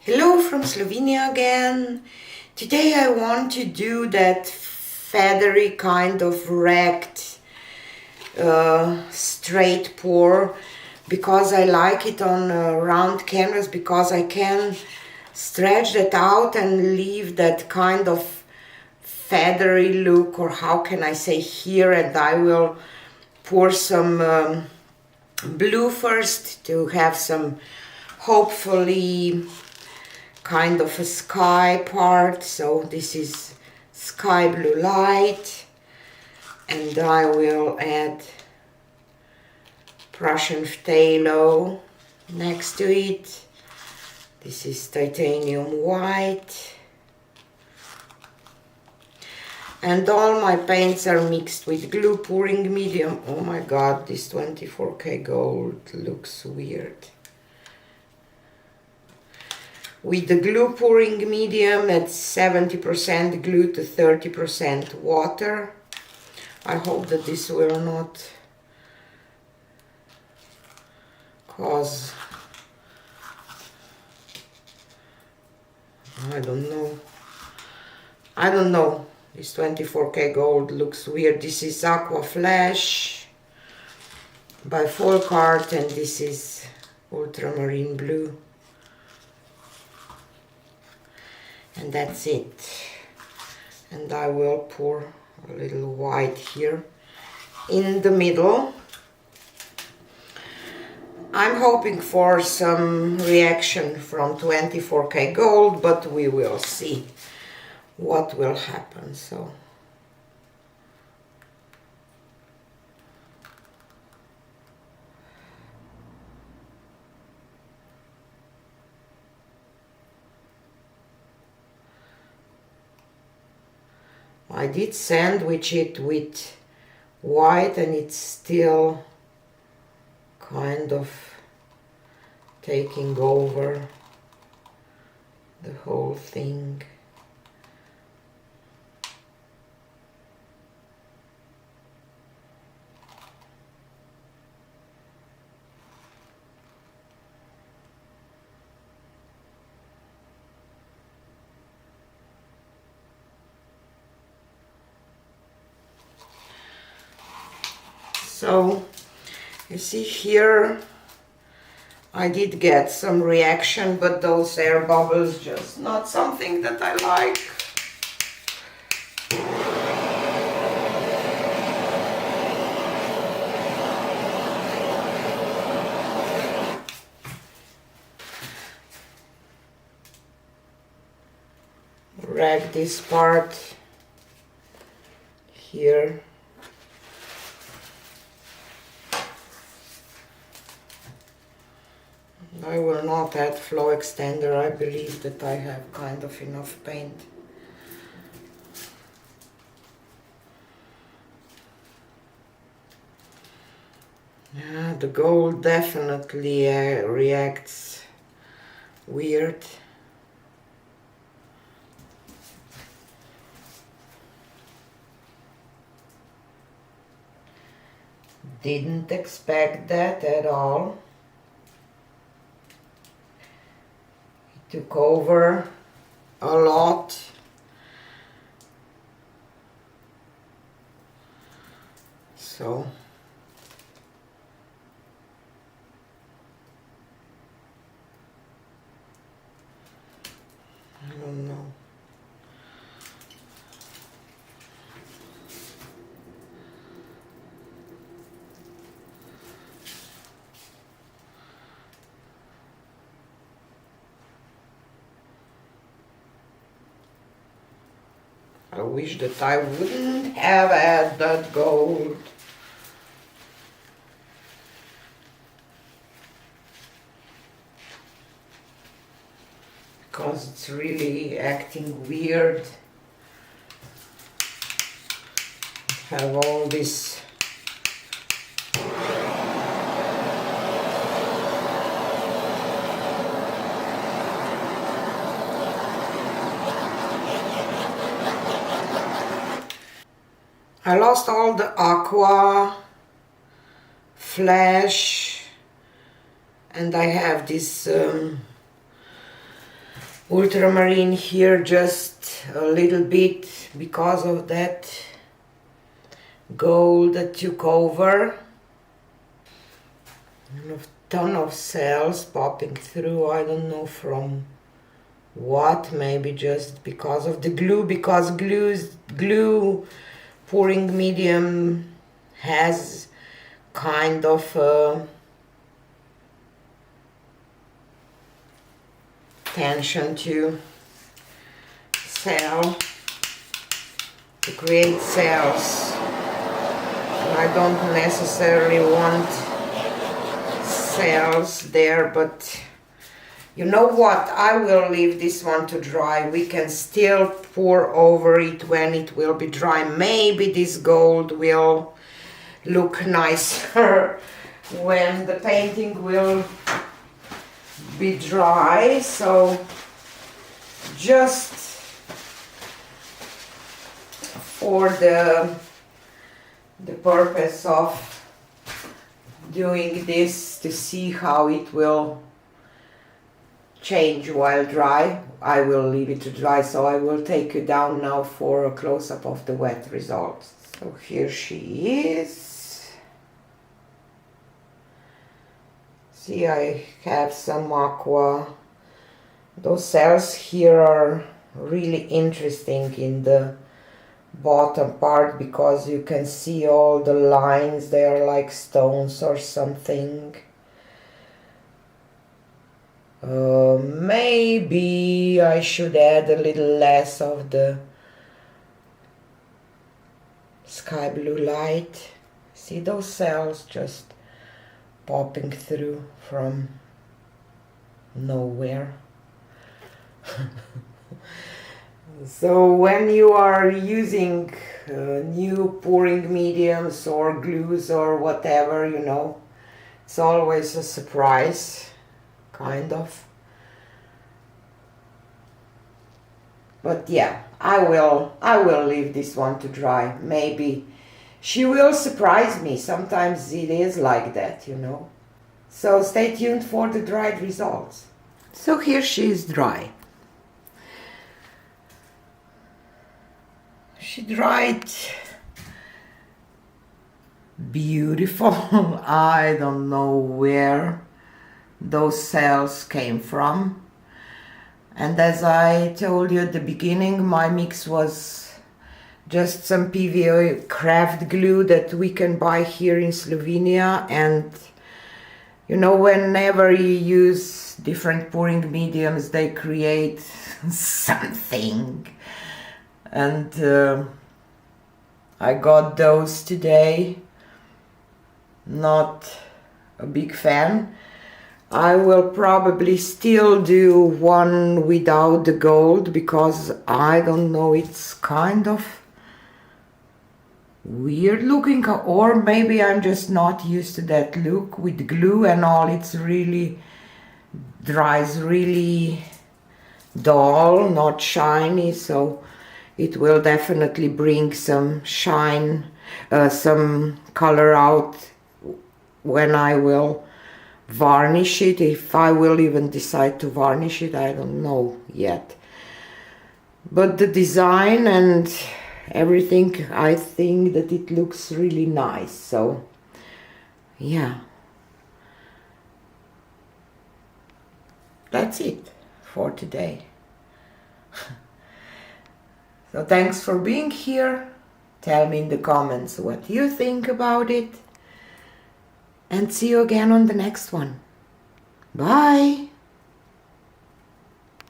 Hello from Slovenia again. Today I want to do that feathery kind of wrecked straight pour because I like it on round canvas, because I can stretch that out and leave that kind of feathery look, or how can I say, here. And I will pour some blue first to have some, hopefully, kind of a sky part. So this is sky blue light, and I will add Prussian phthalo next to it. This is titanium white, and all my paints are mixed with glue pouring medium. Oh my god, this 24K gold looks weird. With the glue pouring medium at 70% glue to 30% water. I hope that this will not cause, I don't know. This 24K gold looks weird. This is Aqua Flash by Folkart, and this is ultramarine blue. And that's it. And I will pour a little white here in the middle. I'm hoping for some reaction from 24K gold, but we will see what will happen. So I did sandwich it with white, and it's still kind of taking over the whole thing. So you see here, I did get some reaction, but those air bubbles just not something that I like. Wrap this part here. I will not add flow extender. I believe that I have kind of enough paint. Yeah, the gold definitely reacts weird. Didn't expect that at all. Took over a lot. So I don't know. I wish that I wouldn't have had that gold. Because it's really acting weird. Have all this I lost all the aqua flash, and I have this ultramarine here just a little bit because of that gold that took over. And a ton of cells popping through, I don't know from what, maybe just because of the glue, because glue pouring medium has kind of a tension to cell, to create cells. I don't necessarily want cells there, but you know what, I will leave this one to dry. We can still pour over it when it will be dry. Maybe this gold will look nicer when the painting will be dry. So just for the purpose of doing this to see how it will change while dry, I will leave it to dry. So I will take you down now for a close-up of the wet results. So here she is. See, I have some aqua. Those cells here are really interesting in the bottom part because you can see all the lines. They are like stones or something. Maybe I should add a little less of the sky blue light. See those cells just popping through from nowhere. So when you are using new pouring mediums or glues or whatever, you know, it's always a surprise, kind of. But yeah, I will leave this one to dry. Maybe she will surprise me. Sometimes it is like that, you know. So stay tuned for the dried results. So here she is dry. She dried beautiful. I don't know where those cells came from. And as I told you at the beginning, my mix was just some PVA craft glue that we can buy here in Slovenia. And you know, whenever you use different pouring mediums, they create something. And I got those today. Not a big fan. I will probably still do one without the gold because I don't know, it's kind of weird looking, or maybe I'm just not used to that look with glue and all. It's really dries really dull, not shiny, so it will definitely bring some shine, some color out when I will varnish it. If I will even decide to varnish it, I don't know yet. But the design and everything, I think that it looks really nice. So yeah, that's it for today. So thanks for being here. Tell me in the comments what you think about it. And see you again on the next one. Bye!